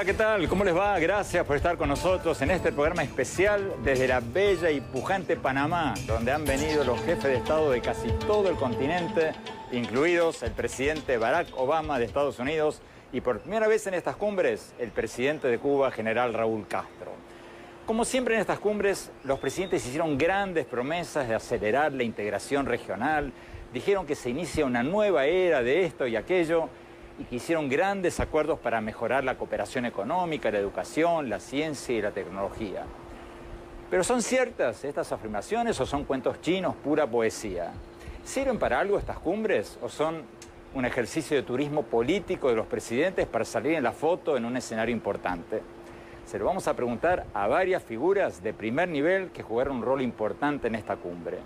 Hola, ¿qué tal? ¿Cómo les va? Gracias por estar con nosotros en este programa especial desde la bella y pujante Panamá, donde han venido los jefes de Estado de casi todo el continente, incluidos el presidente Barack Obama de Estados Unidos y por primera vez en estas cumbres, el presidente de Cuba, general Raúl Castro. Como siempre en estas cumbres, los presidentes hicieron grandes promesas de acelerar la integración regional, dijeron que se inicia una nueva era de esto y aquello, y que hicieron grandes acuerdos para mejorar la cooperación económica, la educación, la ciencia y la tecnología. Pero ¿son ciertas estas afirmaciones o son cuentos chinos, pura poesía? ¿Sirven para algo estas cumbres o son un ejercicio de turismo político de los presidentes para salir en la foto en un escenario importante? Se lo vamos a preguntar a varias figuras de primer nivel que jugaron un rol importante en esta cumbre.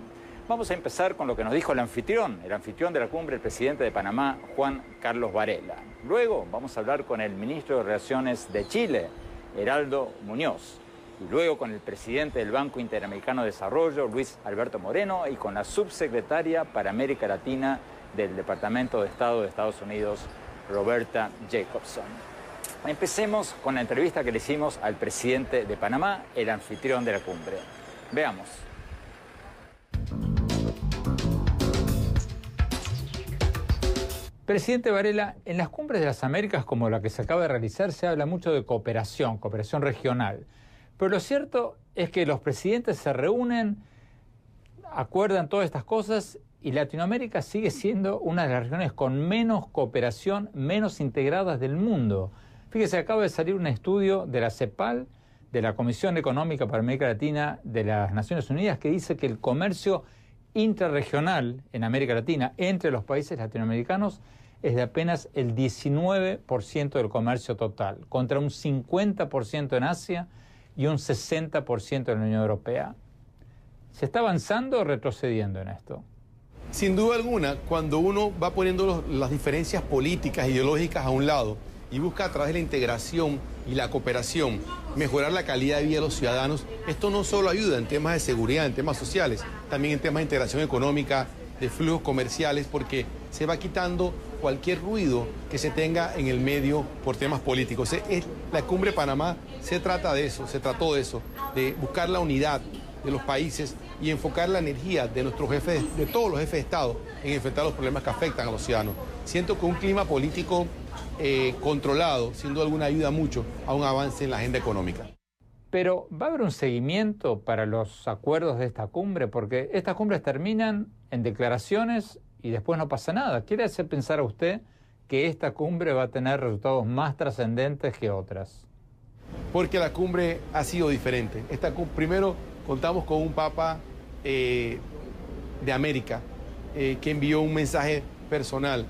Vamos a empezar con lo que nos dijo el anfitrión de la cumbre, el presidente de Panamá, Juan Carlos Varela. Luego vamos a hablar con el ministro de Relaciones de Chile, Heraldo Muñoz. Y luego con el presidente del Banco Interamericano de Desarrollo, Luis Alberto Moreno, y con la subsecretaria para América Latina del Departamento de Estado de Estados Unidos, Roberta Jacobson. Empecemos con la entrevista que le hicimos al presidente de Panamá, el anfitrión de la cumbre. Veamos. Presidente Varela, en las cumbres de las Américas como la que se acaba de realizar se habla mucho de cooperación regional. Pero lo cierto es que los presidentes se reúnen, acuerdan todas estas cosas y Latinoamérica sigue siendo una de las regiones con menos cooperación, menos integradas del mundo. Fíjese, acaba de salir un estudio de la CEPAL, de la Comisión Económica para América Latina de las Naciones Unidas, que dice que el comercio intrarregional en América Latina, entre los países latinoamericanos, es de apenas el 19% del comercio total, contra un 50% en Asia y un 60% en la Unión Europea. ¿Se está avanzando o retrocediendo en esto? Sin duda alguna, cuando uno va poniendo las diferencias políticas, ideológicas a un lado y busca a través de la integración y la cooperación mejorar la calidad de vida de los ciudadanos, esto no solo ayuda en temas de seguridad, en temas sociales, también en temas de integración económica, de flujos comerciales, porque se va quitando cualquier ruido que se tenga en el medio por temas políticos. La Cumbre de Panamá se trató de eso, de buscar la unidad de los países y enfocar la energía de nuestros jefes, de todos los jefes de Estado, en enfrentar los problemas que afectan a los ciudadanos. Siento que un clima político controlado, sin duda alguna, ayuda mucho a un avance en la agenda económica. Pero ¿va a haber un seguimiento para los acuerdos de esta cumbre? Porque estas cumbres terminan en declaraciones y después no pasa nada. ¿Quiere hacer pensar a usted que esta cumbre va a tener resultados más trascendentes que otras? Porque la cumbre ha sido diferente. Primero, contamos con un Papa de América que envió un mensaje personal.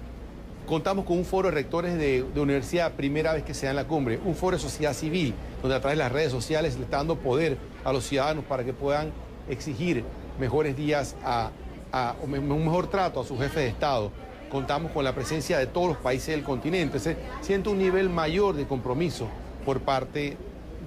Contamos con un foro de rectores de universidad, primera vez que se da en la cumbre, un foro de sociedad civil, donde a través de las redes sociales le está dando poder a los ciudadanos para que puedan exigir mejores días, un mejor trato a sus jefes de Estado. Contamos con la presencia de todos los países del continente. Siento un nivel mayor de compromiso por parte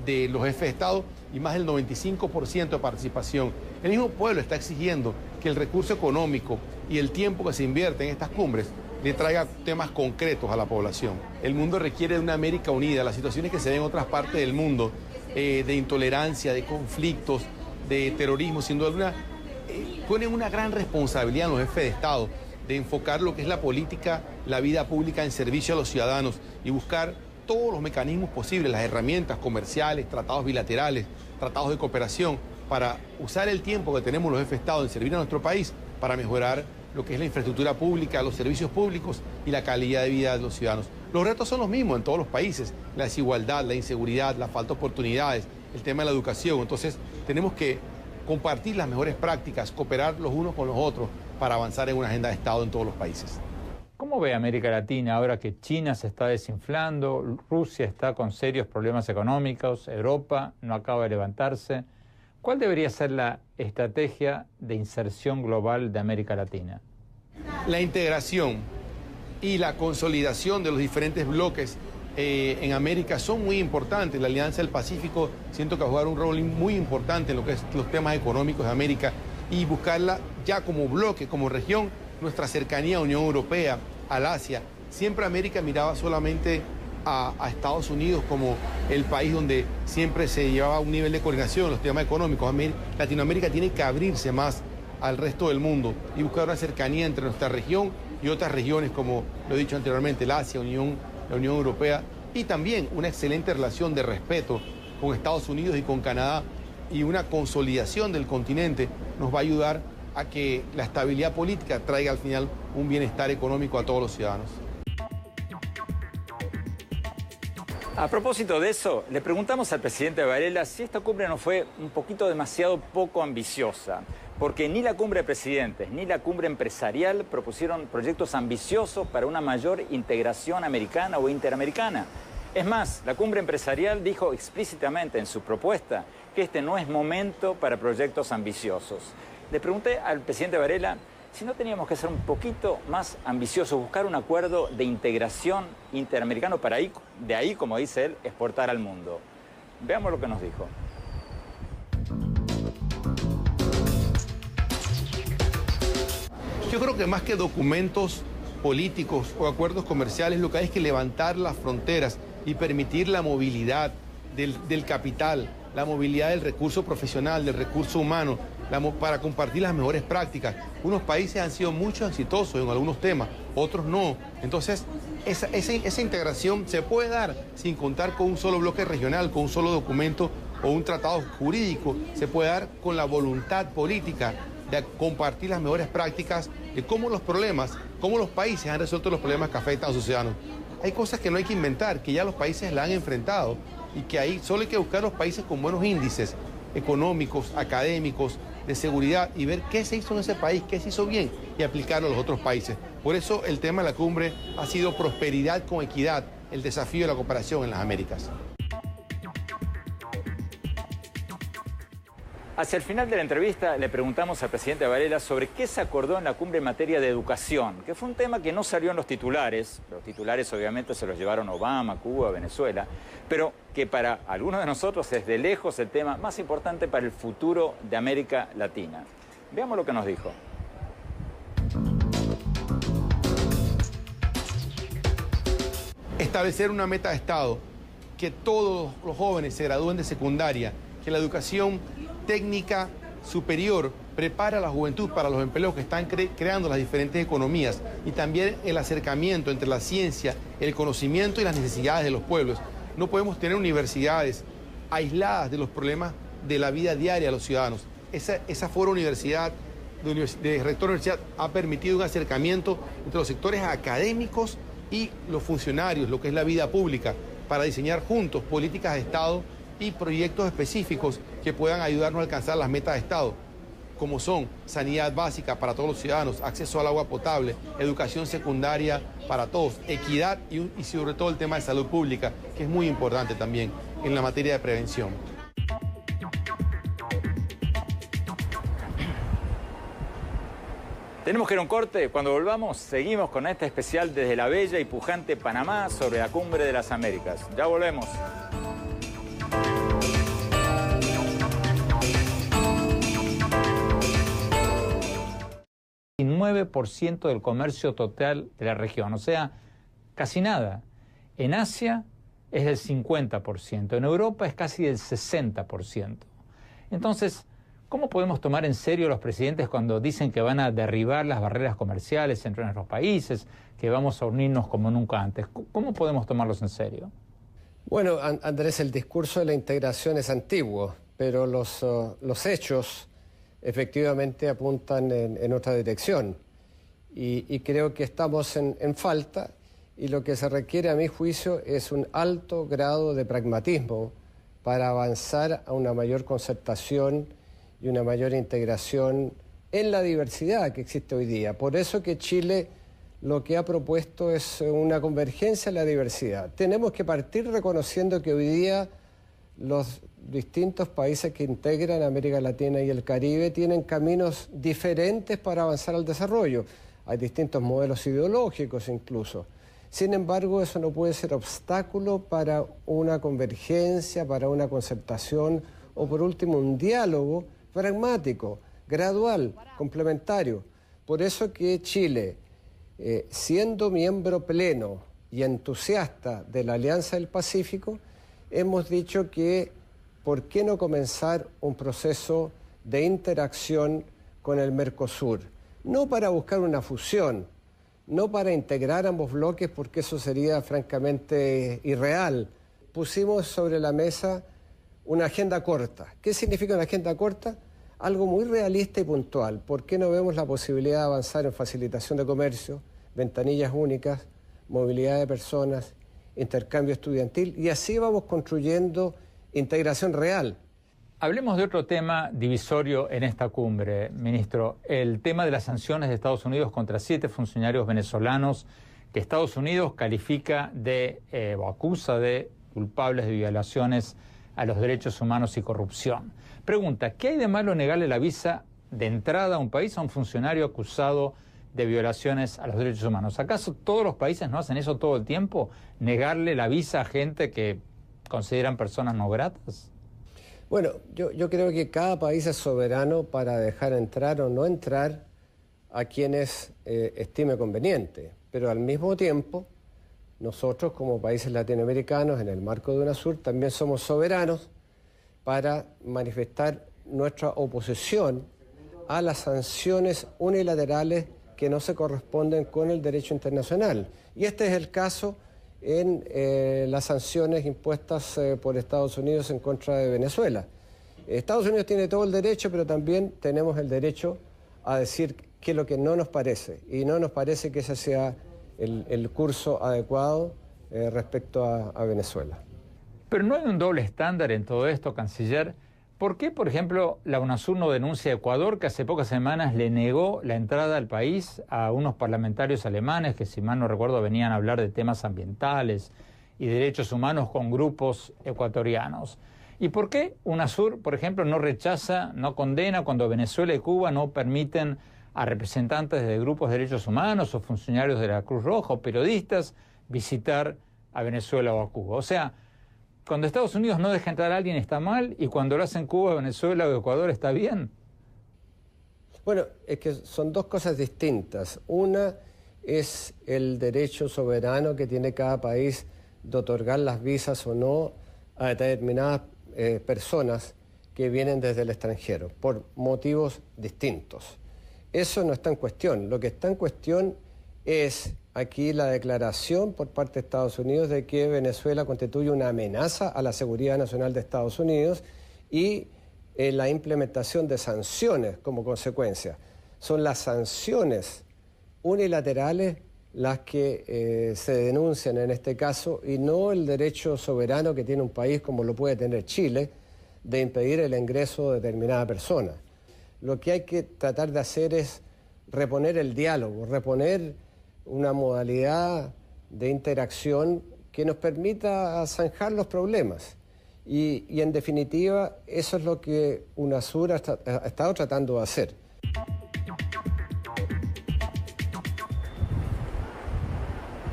de los jefes de Estado y más del 95% de participación. El mismo pueblo está exigiendo que el recurso económico y el tiempo que se invierte en estas cumbres le traiga temas concretos a la población. El mundo requiere de una América unida. Las situaciones que se ven en otras partes del mundo, de intolerancia, de conflictos, de terrorismo, sin duda alguna, ponen una gran responsabilidad en los jefes de Estado de enfocar lo que es la política, la vida pública en servicio a los ciudadanos y buscar todos los mecanismos posibles, las herramientas comerciales, tratados bilaterales, tratados de cooperación, para usar el tiempo que tenemos los jefes de Estado en servir a nuestro país para mejorar lo que es la infraestructura pública, los servicios públicos y la calidad de vida de los ciudadanos. Los retos son los mismos en todos los países, la desigualdad, la inseguridad, la falta de oportunidades, el tema de la educación. Entonces tenemos que compartir las mejores prácticas, cooperar los unos con los otros para avanzar en una agenda de Estado en todos los países. ¿Cómo ve América Latina ahora que China se está desinflando, Rusia está con serios problemas económicos, Europa no acaba de levantarse? ¿Cuál debería ser la estrategia de inserción global de América Latina? La integración y la consolidación de los diferentes bloques en América son muy importantes. La Alianza del Pacífico siento que va a jugar un rol muy importante en lo que es los temas económicos de América y buscarla ya como bloque, como región, nuestra cercanía a Unión Europea, al Asia. Siempre América miraba solamente a Estados Unidos como el país donde siempre se llevaba un nivel de coordinación en los temas económicos. Latinoamérica tiene que abrirse más al resto del mundo y buscar una cercanía entre nuestra región y otras regiones, como lo he dicho anteriormente, el Asia, la Unión Europea, y también una excelente relación de respeto con Estados Unidos y con Canadá, y una consolidación del continente nos va a ayudar a que la estabilidad política traiga al final un bienestar económico a todos los ciudadanos. A propósito de eso, le preguntamos al presidente Varela si esta cumbre no fue un poquito demasiado poco ambiciosa, porque ni la cumbre de presidentes ni la cumbre empresarial propusieron proyectos ambiciosos para una mayor integración americana o interamericana. Es más, la cumbre empresarial dijo explícitamente en su propuesta que este no es momento para proyectos ambiciosos. Le pregunté al presidente Varela si no teníamos que ser un poquito más ambiciosos, buscar un acuerdo de integración interamericano para de ahí, como dice él, exportar al mundo. Veamos lo que nos dijo. Yo creo que más que documentos políticos o acuerdos comerciales, lo que hay es que levantar las fronteras y permitir la movilidad del capital, la movilidad del recurso profesional, del recurso humano, para compartir las mejores prácticas. Unos países han sido mucho exitosos en algunos temas, otros no. Entonces, esa integración se puede dar sin contar con un solo bloque regional, con un solo documento o un tratado jurídico. Se puede dar con la voluntad política de compartir las mejores prácticas de cómo los países han resuelto los problemas que afectan a sus ciudadanos. Hay cosas que no hay que inventar, que ya los países la han enfrentado y que ahí solo hay que buscar los países con buenos índices económicos, académicos, de seguridad y ver qué se hizo en ese país, qué se hizo bien y aplicarlo a los otros países. Por eso el tema de la cumbre ha sido prosperidad con equidad, el desafío de la cooperación en las Américas. Hacia el final de la entrevista le preguntamos al presidente Varela sobre qué se acordó en la cumbre en materia de educación, que fue un tema que no salió en los titulares. Los titulares obviamente se los llevaron Obama, Cuba, Venezuela, pero que para algunos de nosotros es de lejos el tema más importante para el futuro de América Latina. Veamos lo que nos dijo. Establecer una meta de Estado, que todos los jóvenes se gradúen de secundaria, que la educación técnica superior prepara a la juventud para los empleos que están creando las diferentes economías, y también el acercamiento entre la ciencia, el conocimiento y las necesidades de los pueblos. No podemos tener universidades aisladas de los problemas de la vida diaria de los ciudadanos. Esa Foro Universidad, de Rector de Universidad, ha permitido un acercamiento entre los sectores académicos y los funcionarios, lo que es la vida pública, para diseñar juntos políticas de Estado y proyectos específicos que puedan ayudarnos a alcanzar las metas de Estado, como son sanidad básica para todos los ciudadanos, acceso al agua potable, educación secundaria para todos, equidad y sobre todo el tema de salud pública, que es muy importante también en la materia de prevención. Tenemos que ir a un corte. Cuando volvamos, seguimos con este especial desde la bella y pujante Panamá sobre la Cumbre de las Américas. Ya volvemos. 9% del comercio total de la región, o sea, casi nada. En Asia es del 50%, en Europa es casi del 60%. Entonces, ¿cómo podemos tomar en serio a los presidentes cuando dicen que van a derribar las barreras comerciales entre nuestros países, que vamos a unirnos como nunca antes? ¿Cómo podemos tomarlos en serio? Bueno, Andrés, el discurso de la integración es antiguo, pero los hechos efectivamente apuntan en otra dirección. Y creo que estamos en falta, y lo que se requiere a mi juicio es un alto grado de pragmatismo para avanzar a una mayor concertación y una mayor integración en la diversidad que existe hoy día. Por eso que Chile lo que ha propuesto es una convergencia en la diversidad. Tenemos que partir reconociendo que hoy día los distintos países que integran América Latina y el Caribe tienen caminos diferentes para avanzar al desarrollo. Hay distintos modelos ideológicos incluso. Sin embargo, eso no puede ser obstáculo para una convergencia, para una concertación o, por último, un diálogo pragmático, gradual, complementario. Por eso que Chile, siendo miembro pleno y entusiasta de la Alianza del Pacífico, hemos dicho que ¿por qué no comenzar un proceso de interacción con el Mercosur? No para buscar una fusión, no para integrar ambos bloques, porque eso sería francamente irreal. Pusimos sobre la mesa una agenda corta. ¿Qué significa una agenda corta? Algo muy realista y puntual. ¿Por qué no vemos la posibilidad de avanzar en facilitación de comercio, ventanillas únicas, movilidad de personas, intercambio estudiantil? Y así vamos construyendo integración real. Hablemos de otro tema divisorio en esta cumbre, ministro, el tema de las sanciones de Estados Unidos contra 7 funcionarios venezolanos que Estados Unidos califica o acusa de culpables de violaciones a los derechos humanos y corrupción. Pregunta, ¿qué hay de malo negarle la visa de entrada a un país a un funcionario acusado de violaciones a los derechos humanos? ¿Acaso todos los países no hacen eso todo el tiempo? ¿Negarle la visa a gente que consideran personas no gratas? Bueno, yo creo que cada país es soberano para dejar entrar o no entrar a quienes estime conveniente, pero al mismo tiempo nosotros como países latinoamericanos en el marco de UNASUR también somos soberanos para manifestar nuestra oposición a las sanciones unilaterales que no se corresponden con el derecho internacional. Y este es el caso en las sanciones impuestas por Estados Unidos en contra de Venezuela. Estados Unidos tiene todo el derecho, pero también tenemos el derecho a decir qué es lo que no nos parece, y no nos parece que ese sea el curso adecuado respecto a Venezuela. Pero no hay un doble estándar en todo esto, canciller. ¿Por qué, por ejemplo, la UNASUR no denuncia a Ecuador, que hace pocas semanas le negó la entrada al país a unos parlamentarios alemanes que, si mal no recuerdo, venían a hablar de temas ambientales y derechos humanos con grupos ecuatorianos? ¿Y por qué UNASUR, por ejemplo, no rechaza, no condena cuando Venezuela y Cuba no permiten a representantes de grupos de derechos humanos o funcionarios de la Cruz Roja o periodistas visitar a Venezuela o a Cuba? O sea, cuando Estados Unidos no deja entrar a alguien está mal, y cuando lo hacen Cuba, Venezuela o Ecuador está bien. Bueno, es que son dos cosas distintas. Una es el derecho soberano que tiene cada país de otorgar las visas o no a determinadas personas que vienen desde el extranjero, por motivos distintos. Eso no está en cuestión. Lo que está en cuestión es aquí la declaración por parte de Estados Unidos de que Venezuela constituye una amenaza a la seguridad nacional de Estados Unidos y la implementación de sanciones como consecuencia. Son las sanciones unilaterales las que se denuncian en este caso, y no el derecho soberano que tiene un país como lo puede tener Chile de impedir el ingreso de determinada persona. Lo que hay que tratar de hacer es reponer el diálogo, reponer una modalidad de interacción que nos permita zanjar los problemas. Y en definitiva, eso es lo que UNASUR ha estado tratando de hacer.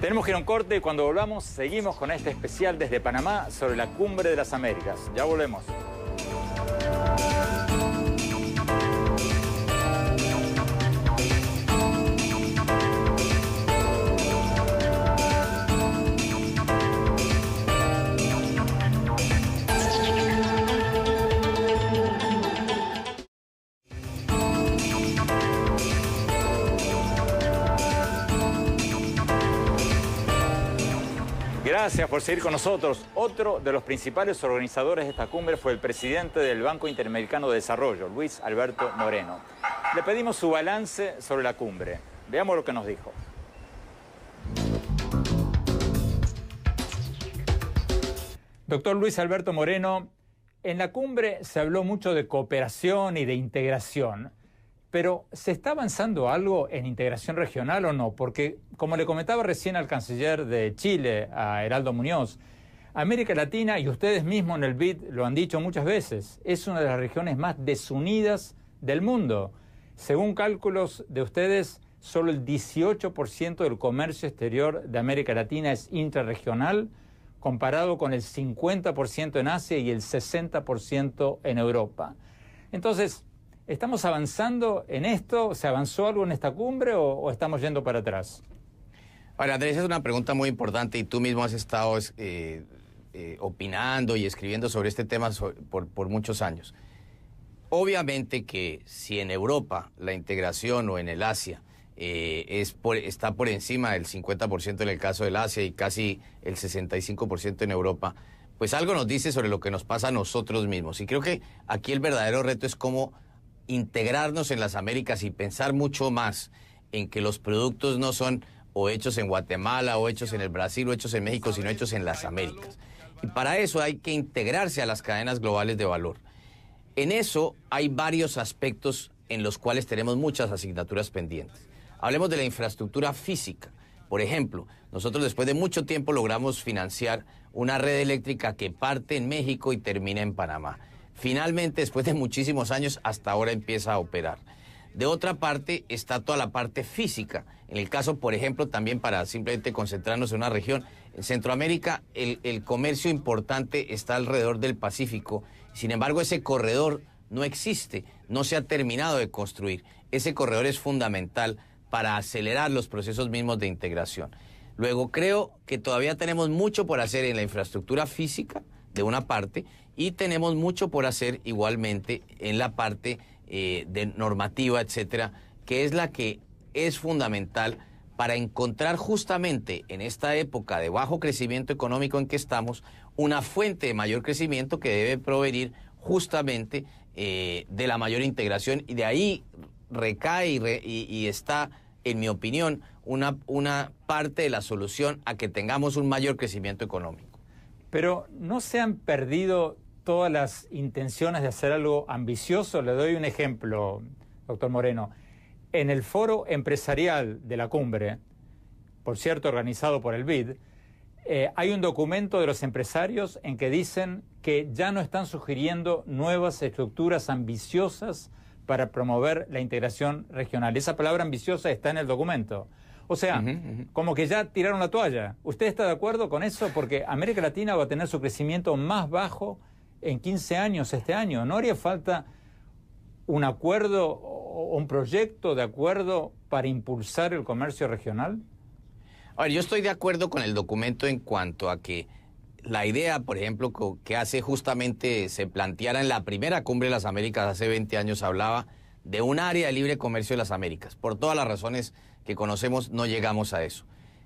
Tenemos que ir a un corte y cuando volvamos seguimos con este especial desde Panamá sobre la Cumbre de las Américas. Ya volvemos. Gracias por seguir con nosotros. Otro de los principales organizadores de esta cumbre fue el presidente del Banco Interamericano de Desarrollo, Luis Alberto Moreno. Le pedimos su balance sobre la cumbre. Veamos lo que nos dijo. Doctor Luis Alberto Moreno, en la cumbre se habló mucho de cooperación y de integración. Pero, ¿se está avanzando algo en integración regional o no? Porque, como le comentaba recién al canciller de Chile, a Heraldo Muñoz, América Latina, y ustedes mismos en el BID lo han dicho muchas veces, es una de las regiones más desunidas del mundo. Según cálculos de ustedes, solo el 18% del comercio exterior de América Latina es intrarregional, comparado con el 50% en Asia y el 60% en Europa. Entonces, ¿estamos avanzando en esto? ¿Se avanzó algo en esta cumbre o estamos yendo para atrás? Ahora, Andrés, es una pregunta muy importante y tú mismo has estado opinando y escribiendo sobre este tema por muchos años. Obviamente que si en Europa la integración o en el Asia está por encima del 50% en el caso del Asia y casi el 65% en Europa, pues algo nos dice sobre lo que nos pasa a nosotros mismos. Y creo que aquí el verdadero reto es cómo integrarnos en las Américas y pensar mucho más en que los productos no son o hechos en Guatemala, o hechos en el Brasil, o hechos en México, sino hechos en las Américas. Y para eso hay que integrarse a las cadenas globales de valor. En eso hay varios aspectos en los cuales tenemos muchas asignaturas pendientes. Hablemos de la infraestructura física. Por ejemplo, nosotros después de mucho tiempo logramos financiar una red eléctrica que parte en México y termina en Panamá. Finalmente, después de muchísimos años, hasta ahora empieza a operar. De otra parte, está toda la parte física. En el caso, por ejemplo, también para simplemente concentrarnos en una región, en Centroamérica el comercio importante está alrededor del Pacífico. Sin embargo, ese corredor no existe, no se ha terminado de construir. Ese corredor es fundamental para acelerar los procesos mismos de integración. Luego, creo que todavía tenemos mucho por hacer en la infraestructura física, de una parte, y tenemos mucho por hacer igualmente en la parte de normativa, etcétera, que es la que es fundamental para encontrar justamente en esta época de bajo crecimiento económico en que estamos, una fuente de mayor crecimiento que debe provenir justamente de la mayor integración, y de ahí recae y está, en mi opinión, una parte de la solución a que tengamos un mayor crecimiento económico. Pero ¿no se han perdido todas las intenciones de hacer algo ambicioso? Le doy un ejemplo, doctor Moreno. En el foro empresarial de la cumbre, por cierto organizado por el BID, hay un documento de los empresarios en que dicen que ya no están sugiriendo nuevas estructuras ambiciosas para promover la integración regional. Esa palabra ambiciosa está en el documento. O sea, como que ya tiraron la toalla. ¿Usted está de acuerdo con eso? Porque América Latina va a tener su crecimiento más bajo en 15 años este año. ¿No haría falta un acuerdo o un proyecto de acuerdo para impulsar el comercio regional? A ver, yo estoy de acuerdo con el documento en cuanto a que la idea, por ejemplo, que hace justamente se planteara en la primera cumbre de las Américas hace 20 años, hablaba de un área de libre comercio de las Américas. Por todas las razones que conocemos, no llegamos a eso.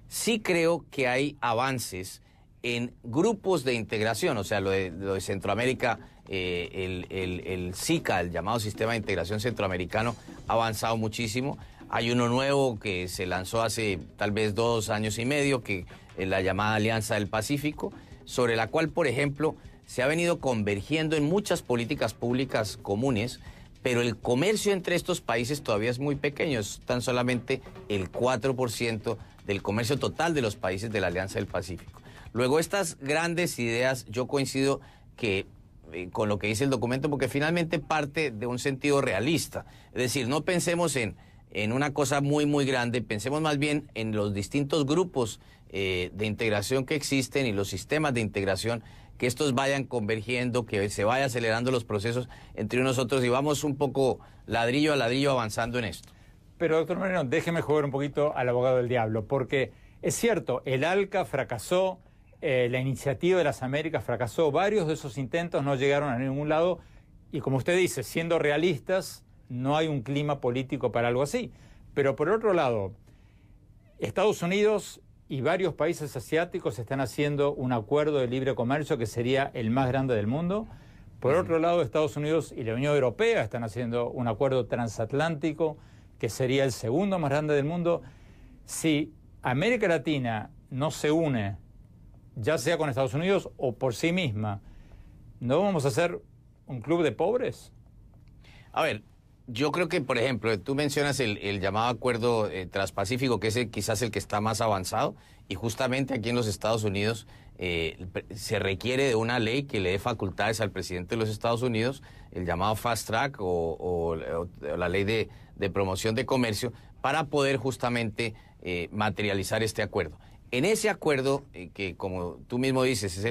Sí creo que hay avances en grupos de integración, o sea, lo de Centroamérica, el SICA, el llamado Sistema de Integración Centroamericano, ha avanzado muchísimo. Hay uno nuevo que se lanzó hace tal vez 2 años y medio, que es la llamada Alianza del Pacífico, sobre la cual, por ejemplo, se ha venido convergiendo en muchas políticas públicas comunes, pero el comercio entre estos países todavía es muy pequeño, es tan solamente el 4% del comercio total de los países de la Alianza del Pacífico. Luego, estas grandes ideas, yo coincido que con lo que dice el documento, porque finalmente parte de un sentido realista. Es decir, no pensemos en una cosa muy, muy grande, pensemos más bien en los distintos grupos de integración que existen y los sistemas de integración, que estos vayan convergiendo, que se vaya acelerando los procesos entre nosotros y vamos un poco ladrillo a ladrillo avanzando en esto. Pero, doctor Moreno, déjeme jugar un poquito al abogado del diablo, porque es cierto, el ALCA fracasó, la iniciativa de las Américas fracasó, varios de esos intentos no llegaron a ningún lado, y como usted dice, siendo realistas, no hay un clima político para algo así. Pero por otro lado, Estados Unidos y varios países asiáticos están haciendo un acuerdo de libre comercio que sería el más grande del mundo. Por otro lado, Estados Unidos y la Unión Europea están haciendo un acuerdo transatlántico que sería el segundo más grande del mundo. Si América Latina no se une, ya sea con Estados Unidos o por sí misma, ¿no vamos a ser un club de pobres? A ver, yo creo que, por ejemplo, tú mencionas el llamado acuerdo transpacífico, que es quizás el que está más avanzado, y justamente aquí en los Estados Unidos se requiere de una ley que le dé facultades al presidente de los Estados Unidos, el llamado Fast Track o la ley de promoción de comercio, para poder justamente materializar este acuerdo. En ese acuerdo, que como tú mismo dices,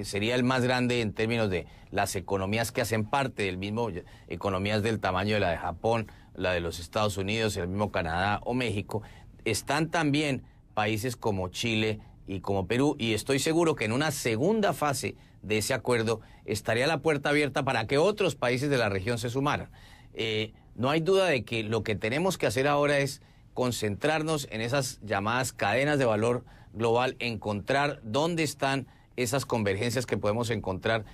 sería el más grande en términos de las economías que hacen parte del mismo, economías del tamaño de la de Japón, la de los Estados Unidos, el mismo Canadá o México, están también países como Chile y como Perú, y estoy seguro que en una segunda fase de ese acuerdo estaría la puerta abierta para que otros países de la región se sumaran. No hay duda de que lo que tenemos que hacer ahora es concentrarnos en esas llamadas cadenas de valor global, encontrar dónde están esas convergencias que podemos encontrar.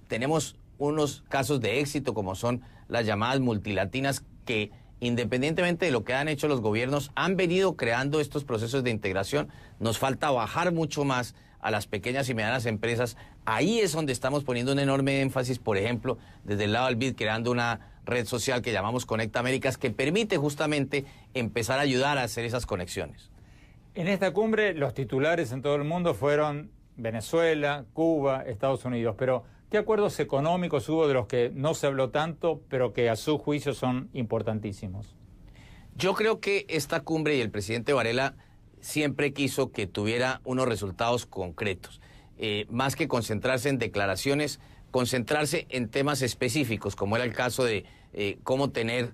Tenemos unos casos de éxito como son las llamadas multilatinas que, independientemente de lo que han hecho los gobiernos, han venido creando estos procesos de integración. Nos falta bajar mucho más a las pequeñas y medianas empresas. Ahí es donde estamos poniendo un enorme énfasis, por ejemplo, desde el lado del BID, creando una red social que llamamos Conecta Américas, que permite justamente empezar a ayudar a hacer esas conexiones. En esta cumbre los titulares en todo el mundo fueron Venezuela, Cuba, Estados Unidos, pero ¿qué acuerdos económicos hubo de los que no se habló tanto, pero que a su juicio son importantísimos? Yo creo que esta cumbre y el presidente Varela siempre quiso que tuviera unos resultados concretos. Más que concentrarse en declaraciones, concentrarse en temas específicos, como era el caso de cómo tener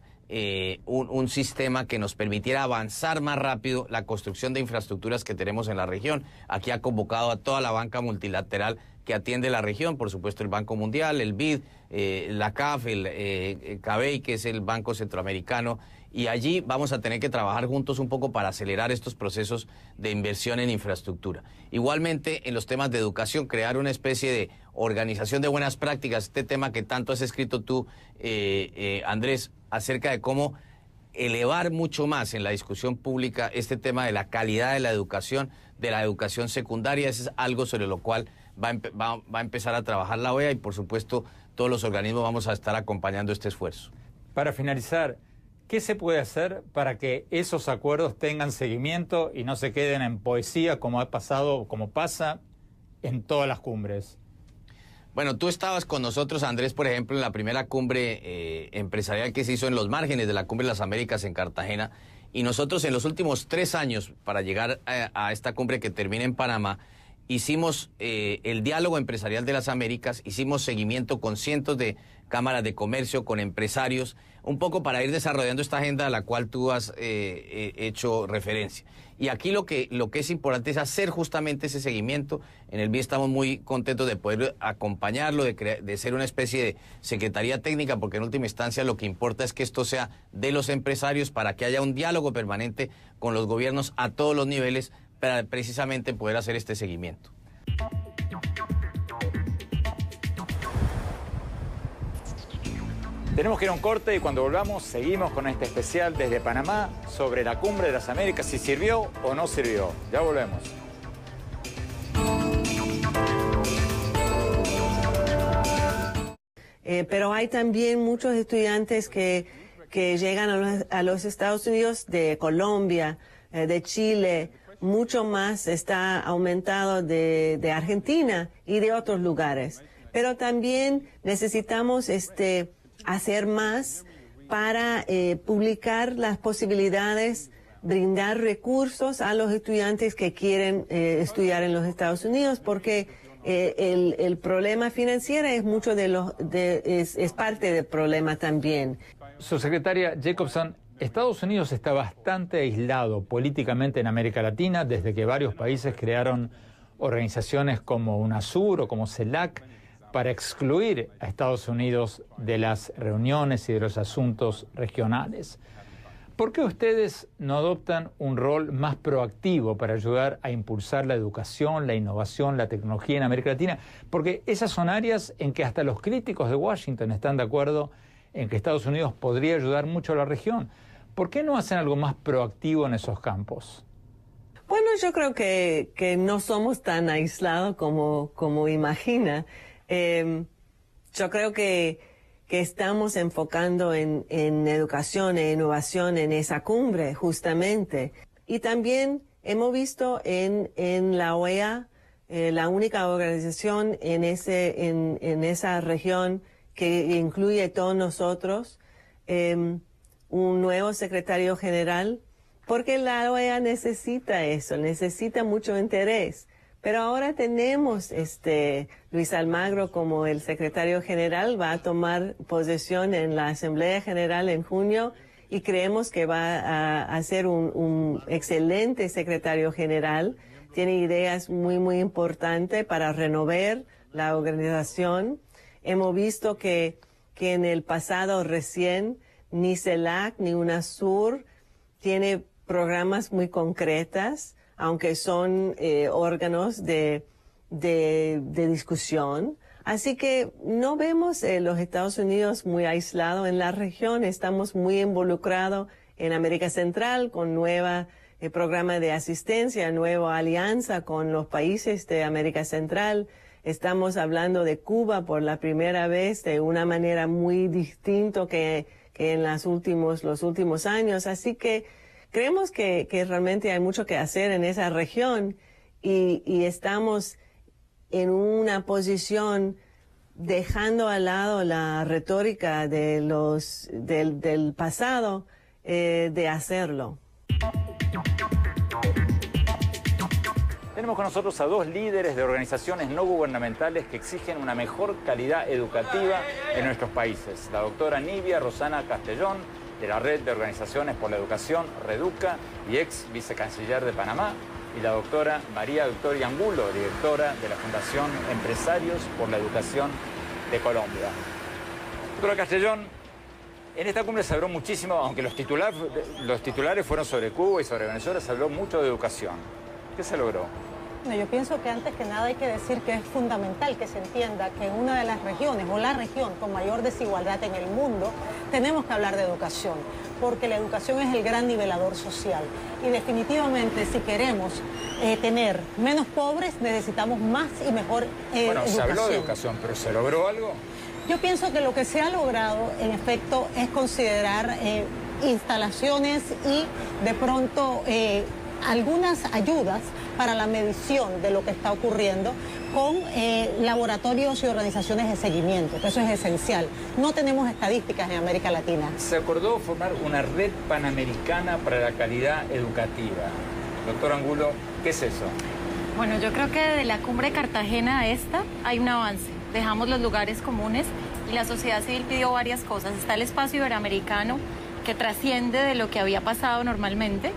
un sistema que nos permitiera avanzar más rápido la construcción de infraestructuras que tenemos en la región. Aquí ha convocado a toda la banca multilateral que atiende la región, por supuesto el Banco Mundial, el BID, la CAF, el CABEI, que es el Banco Centroamericano, y allí vamos a tener que trabajar juntos un poco para acelerar estos procesos de inversión en infraestructura. Igualmente, en los temas de educación, crear una especie de organización de buenas prácticas, este tema que tanto has escrito tú, Andrés, acerca de cómo elevar mucho más en la discusión pública este tema de la calidad de la educación secundaria. Eso es algo sobre lo cual va a empezar a trabajar la OEA y, por supuesto, todos los organismos vamos a estar acompañando este esfuerzo. Para finalizar, ¿qué se puede hacer para que esos acuerdos tengan seguimiento y no se queden en poesía como pasa en todas las cumbres? Bueno, tú estabas con nosotros, Andrés, por ejemplo, en la primera cumbre empresarial que se hizo en los márgenes de la Cumbre de las Américas en Cartagena, y nosotros en los últimos 3 años, para llegar a esta cumbre que termina en Panamá, hicimos el diálogo empresarial de las Américas, hicimos seguimiento con cientos de cámaras de comercio, con empresarios, un poco para ir desarrollando esta agenda a la cual tú has hecho referencia. Y aquí lo que es importante es hacer justamente ese seguimiento. En el BID estamos muy contentos de poder acompañarlo, de ser una especie de secretaría técnica, porque en última instancia lo que importa es que esto sea de los empresarios para que haya un diálogo permanente con los gobiernos a todos los niveles para precisamente poder hacer este seguimiento. Tenemos que ir a un corte y cuando volvamos seguimos con este especial desde Panamá sobre la Cumbre de las Américas, si sirvió o no sirvió. Ya volvemos. Pero hay también muchos estudiantes que llegan a los Estados Unidos de Colombia, de Chile, mucho más está aumentado de Argentina y de otros lugares. Pero también necesitamos hacer más para publicar las posibilidades, brindar recursos a los estudiantes que quieren estudiar en los Estados Unidos, porque el problema financiero es mucho es parte del problema también. Subsecretaria Jacobson, Estados Unidos está bastante aislado políticamente en América Latina desde que varios países crearon organizaciones como UNASUR o como CELAC para excluir a Estados Unidos de las reuniones y de los asuntos regionales. ¿Por qué ustedes no adoptan un rol más proactivo para ayudar a impulsar la educación, la innovación, la tecnología en América Latina? Porque esas son áreas en que hasta los críticos de Washington están de acuerdo en que Estados Unidos podría ayudar mucho a la región. ¿Por qué no hacen algo más proactivo en esos campos? Bueno, yo creo que no somos tan aislados como imagina. Yo creo que estamos enfocando en educación e innovación en esa cumbre, justamente. Y también hemos visto en la OEA, la única organización en esa región que incluye a todos nosotros, un nuevo secretario general, porque la OEA necesita eso, necesita mucho interés. Pero ahora tenemos Luis Almagro como el secretario general, va a tomar posesión en la Asamblea General en junio y creemos que va a ser un excelente secretario general. Tiene ideas muy importantes para renovar la organización. Hemos visto que en el pasado recién ni CELAC ni UNASUR tiene programas muy concretas, aunque son órganos de discusión. Así que no vemos los Estados Unidos muy aislados en la región. Estamos muy involucrados en América Central con nueva programa de asistencia, nueva alianza con los países de América Central. Estamos hablando de Cuba por la primera vez de una manera muy distinta que en los últimos años. Así que creemos que realmente hay mucho que hacer en esa región y estamos en una posición dejando al lado la retórica del pasado de hacerlo. Tenemos con nosotros a dos líderes de organizaciones no gubernamentales que exigen una mejor calidad educativa en nuestros países. La doctora Nivia Rosana Castellón, de la Red de Organizaciones por la Educación, REDUCA, y ex vicecanciller de Panamá, y la doctora María Victoria Angulo, directora de la Fundación Empresarios por la Educación de Colombia. Doctora Castellón, en esta cumbre se habló muchísimo, aunque los titulares fueron sobre Cuba y sobre Venezuela, se habló mucho de educación. ¿Qué se logró? Yo pienso que antes que nada hay que decir que es fundamental que se entienda que en una de las regiones o la región con mayor desigualdad en el mundo tenemos que hablar de educación, porque la educación es el gran nivelador social y definitivamente si queremos tener menos pobres necesitamos más y mejor educación. Bueno, se habló de educación, pero ¿se logró algo? Yo pienso que lo que se ha logrado en efecto es considerar instalaciones y de pronto algunas ayudas para la medición de lo que está ocurriendo con laboratorios y organizaciones de seguimiento, que eso es esencial. No tenemos estadísticas en América Latina. Se acordó formar una red panamericana para la calidad educativa. Doctor Angulo, ¿qué es eso? Bueno, yo creo que de la cumbre de Cartagena a esta hay un avance. Dejamos los lugares comunes y la sociedad civil pidió varias cosas. Está el espacio iberoamericano que trasciende de lo que había pasado normalmente.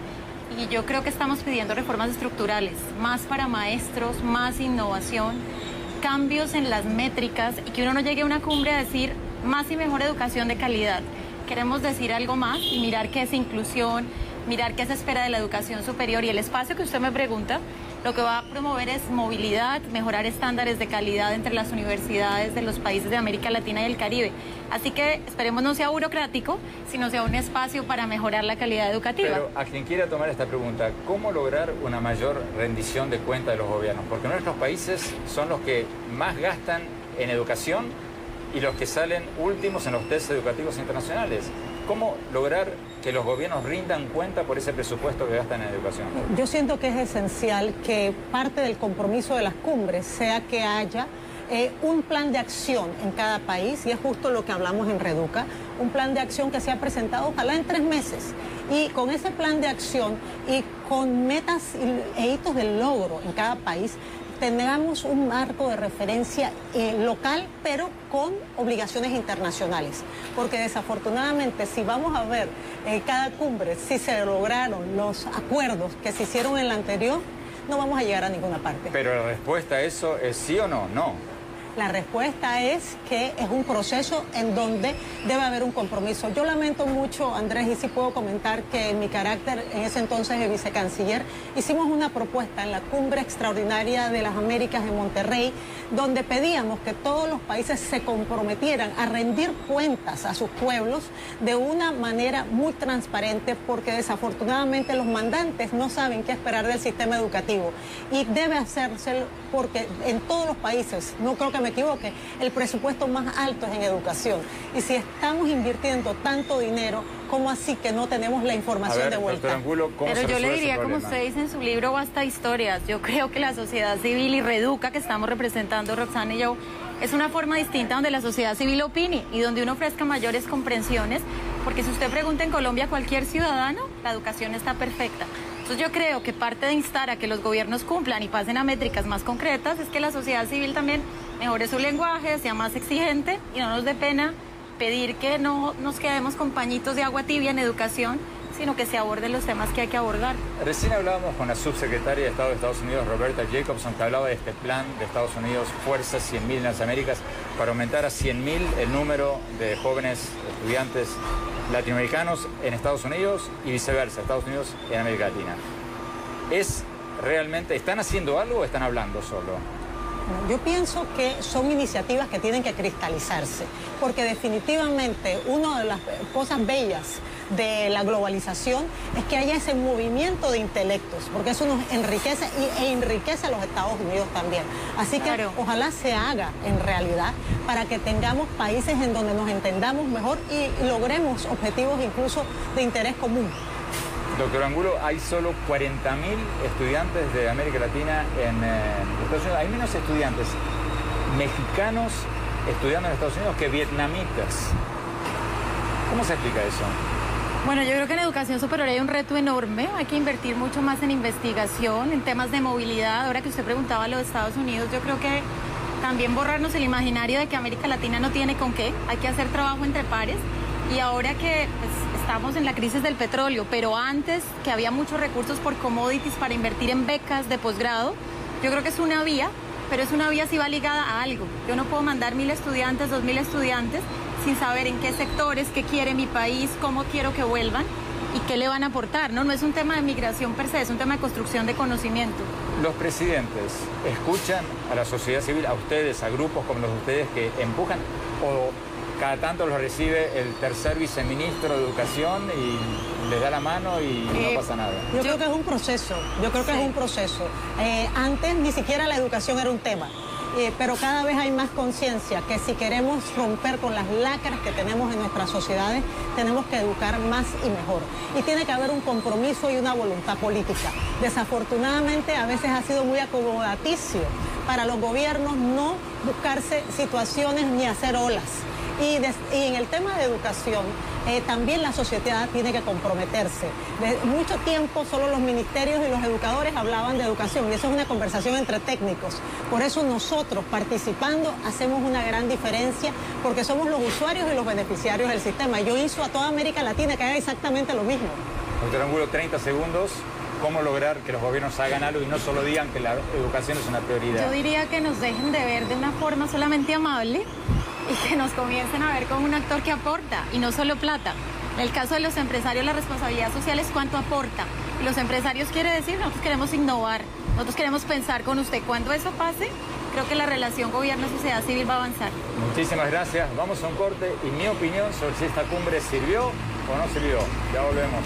Y yo creo que estamos pidiendo reformas estructurales, más para maestros, más innovación, cambios en las métricas y que uno no llegue a una cumbre a decir más y mejor educación de calidad. Queremos decir algo más y mirar qué es inclusión, mirar qué se espera de la educación superior y el espacio que usted me pregunta, lo que va a promover es movilidad, mejorar estándares de calidad entre las universidades de los países de América Latina y el Caribe. Así que esperemos no sea burocrático, sino sea un espacio para mejorar la calidad educativa. Pero a quien quiera tomar esta pregunta, ¿cómo lograr una mayor rendición de cuentas de los gobiernos? Porque nuestros países son los que más gastan en educación y los que salen últimos en los test educativos internacionales. ¿Cómo lograr que los gobiernos rindan cuenta por ese presupuesto que gastan en educación? Yo siento que es esencial que parte del compromiso de las cumbres sea que haya un plan de acción en cada país, y es justo lo que hablamos en REDUCA, un plan de acción que sea presentado ojalá en 3 meses. Y con ese plan de acción y con metas e hitos de logro en cada país, tengamos un marco de referencia local, pero con obligaciones internacionales. Porque desafortunadamente, si vamos a ver cada cumbre, si se lograron los acuerdos que se hicieron en la anterior, no vamos a llegar a ninguna parte. Pero la respuesta a eso es sí o no, no. La respuesta es que es un proceso en donde debe haber un compromiso. Yo lamento mucho, Andrés, y sí puedo comentar que en mi carácter en ese entonces de vicecanciller hicimos una propuesta en la Cumbre Extraordinaria de las Américas en Monterrey, donde pedíamos que todos los países se comprometieran a rendir cuentas a sus pueblos de una manera muy transparente, porque desafortunadamente los mandantes no saben qué esperar del sistema educativo y debe hacerse porque en todos los países, no creo que me equivoque, el presupuesto más alto es en educación. Y si estamos invirtiendo tanto dinero, ¿cómo así que no tenemos la información de vuelta? Angulo, pero yo le diría, como usted dice en su libro, basta historias. Yo creo que la sociedad civil y REDUCA, que estamos representando Roxana y yo, es una forma distinta donde la sociedad civil opine y donde uno ofrezca mayores comprensiones, porque si usted pregunta en Colombia a cualquier ciudadano, la educación está perfecta. Entonces yo creo que parte de instar a que los gobiernos cumplan y pasen a métricas más concretas es que la sociedad civil también mejore su lenguaje, sea más exigente y no nos dé pena pedir que no nos quedemos con pañitos de agua tibia en educación, sino que se aborden los temas que hay que abordar. Recién hablábamos con la subsecretaria de Estado de Estados Unidos, Roberta Jacobson, que hablaba de este plan de Estados Unidos, Fuerza 100.000 en las Américas, para aumentar a 100.000 el número de jóvenes estudiantes latinoamericanos en Estados Unidos y viceversa, Estados Unidos en América Latina. ¿Es realmente, están haciendo algo o están hablando solo? Yo pienso que son iniciativas que tienen que cristalizarse, porque definitivamente una de las cosas bellas de la globalización es que haya ese movimiento de intelectos, porque eso nos enriquece e enriquece a los Estados Unidos también. Así que claro, ojalá se haga en realidad para que tengamos países en donde nos entendamos mejor y logremos objetivos incluso de interés común. Doctor Angulo, hay solo 40.000 estudiantes de América Latina en Estados Unidos. Hay menos estudiantes mexicanos estudiando en Estados Unidos que vietnamitas. ¿Cómo se explica eso? Bueno, yo creo que en educación superior hay un reto enorme. Hay que invertir mucho más en investigación, en temas de movilidad. Ahora que usted preguntaba a los Estados Unidos, yo creo que también borrarnos el imaginario de que América Latina no tiene con qué. Hay que hacer trabajo entre pares. Y ahora que estamos en la crisis del petróleo, pero antes que había muchos recursos por commodities para invertir en becas de posgrado, yo creo que es una vía, pero es una vía si va ligada a algo. Yo no puedo mandar 1.000 estudiantes, 2.000 estudiantes, sin saber en qué sectores, qué quiere mi país, cómo quiero que vuelvan y qué le van a aportar. No es un tema de migración per se, es un tema de construcción de conocimiento. Los presidentes escuchan a la sociedad civil, a ustedes, a grupos como los de ustedes que empujan, o cada tanto los recibe el tercer viceministro de Educación y les da la mano y no pasa nada. Yo creo que es un proceso, es un proceso. Antes ni siquiera la educación era un tema, pero cada vez hay más conciencia que si queremos romper con las lacras que tenemos en nuestras sociedades, tenemos que educar más y mejor. Y tiene que haber un compromiso y una voluntad política. Desafortunadamente a veces ha sido muy acomodaticio para los gobiernos no buscarse situaciones ni hacer olas. Y en el tema de educación, también la sociedad tiene que comprometerse. De mucho tiempo solo los ministerios y los educadores hablaban de educación y eso es una conversación entre técnicos. Por eso nosotros participando hacemos una gran diferencia porque somos los usuarios y los beneficiarios del sistema. Yo insto a toda América Latina que haga exactamente lo mismo. Doctor Angulo, 30 segundos. ¿Cómo lograr que los gobiernos hagan algo y no solo digan que la educación es una prioridad? Yo diría que nos dejen de ver de una forma solamente amable y que nos comiencen a ver como un actor que aporta y no solo plata. En el caso de los empresarios, la responsabilidad social es cuánto aporta. Y los empresarios quiere decir, nosotros queremos innovar, nosotros queremos pensar con usted. Cuando eso pase, creo que la relación gobierno-sociedad civil va a avanzar. Muchísimas gracias. Vamos a un corte y mi opinión sobre si esta cumbre sirvió o no sirvió. Ya volvemos.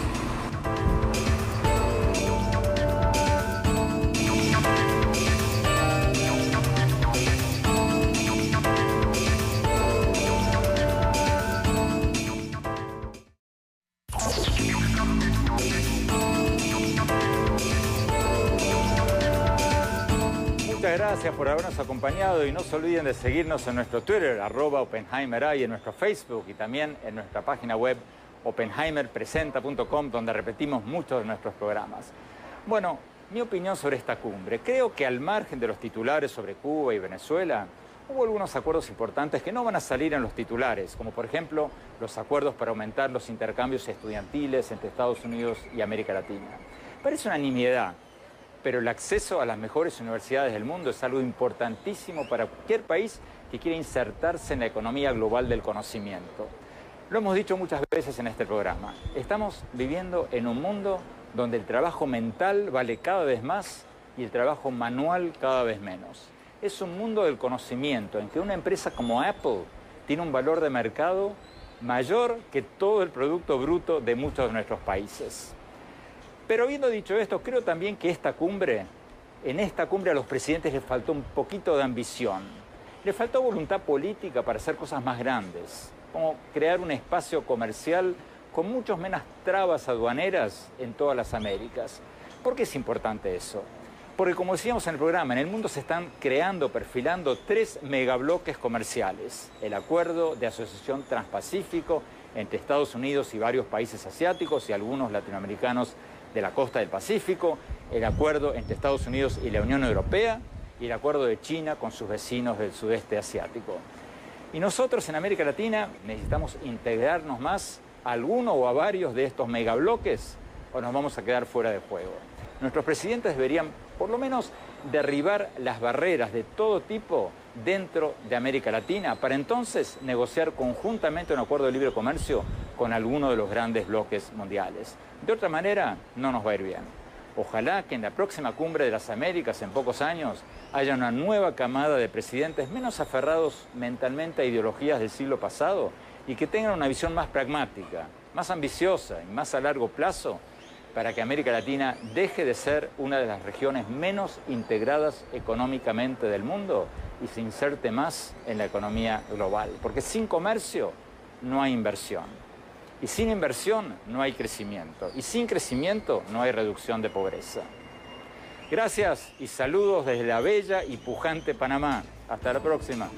Muchas gracias por habernos acompañado y no se olviden de seguirnos en nuestro Twitter, @OppenheimerA, y en nuestro Facebook y también en nuestra página web oppenheimerpresenta.com, donde repetimos muchos de nuestros programas. Bueno, mi opinión sobre esta cumbre. Creo que al margen de los titulares sobre Cuba y Venezuela, hubo algunos acuerdos importantes que no van a salir en los titulares, como por ejemplo los acuerdos para aumentar los intercambios estudiantiles entre Estados Unidos y América Latina. Parece una nimiedad, pero el acceso a las mejores universidades del mundo es algo importantísimo para cualquier país que quiera insertarse en la economía global del conocimiento. Lo hemos dicho muchas veces en este programa. Estamos viviendo en un mundo donde el trabajo mental vale cada vez más y el trabajo manual cada vez menos. Es un mundo del conocimiento en que una empresa como Apple tiene un valor de mercado mayor que todo el Producto Bruto de muchos de nuestros países. Pero habiendo dicho esto, creo también que en esta cumbre a los presidentes les faltó un poquito de ambición. Les faltó voluntad política para hacer cosas más grandes, como crear un espacio comercial con muchos menos trabas aduaneras en todas las Américas. ¿Por qué es importante eso? Porque como decíamos en el programa, en el mundo se están creando, perfilando 3 megabloques comerciales. El Acuerdo de Asociación Transpacífico entre Estados Unidos y varios países asiáticos y algunos latinoamericanos de la costa del Pacífico, el acuerdo entre Estados Unidos y la Unión Europea y el acuerdo de China con sus vecinos del sudeste asiático. Y nosotros en América Latina necesitamos integrarnos más a alguno o a varios de estos megabloques o nos vamos a quedar fuera de juego. Nuestros presidentes deberían por lo menos derribar las barreras de todo tipo dentro de América Latina para entonces negociar conjuntamente un acuerdo de libre comercio con alguno de los grandes bloques mundiales. De otra manera, no nos va a ir bien. Ojalá que en la próxima cumbre de las Américas, en pocos años, haya una nueva camada de presidentes menos aferrados mentalmente a ideologías del siglo pasado y que tengan una visión más pragmática, más ambiciosa y más a largo plazo para que América Latina deje de ser una de las regiones menos integradas económicamente del mundo y se inserte más en la economía global. Porque sin comercio no hay inversión. Y sin inversión no hay crecimiento. Y sin crecimiento no hay reducción de pobreza. Gracias y saludos desde la bella y pujante Panamá. Hasta la próxima.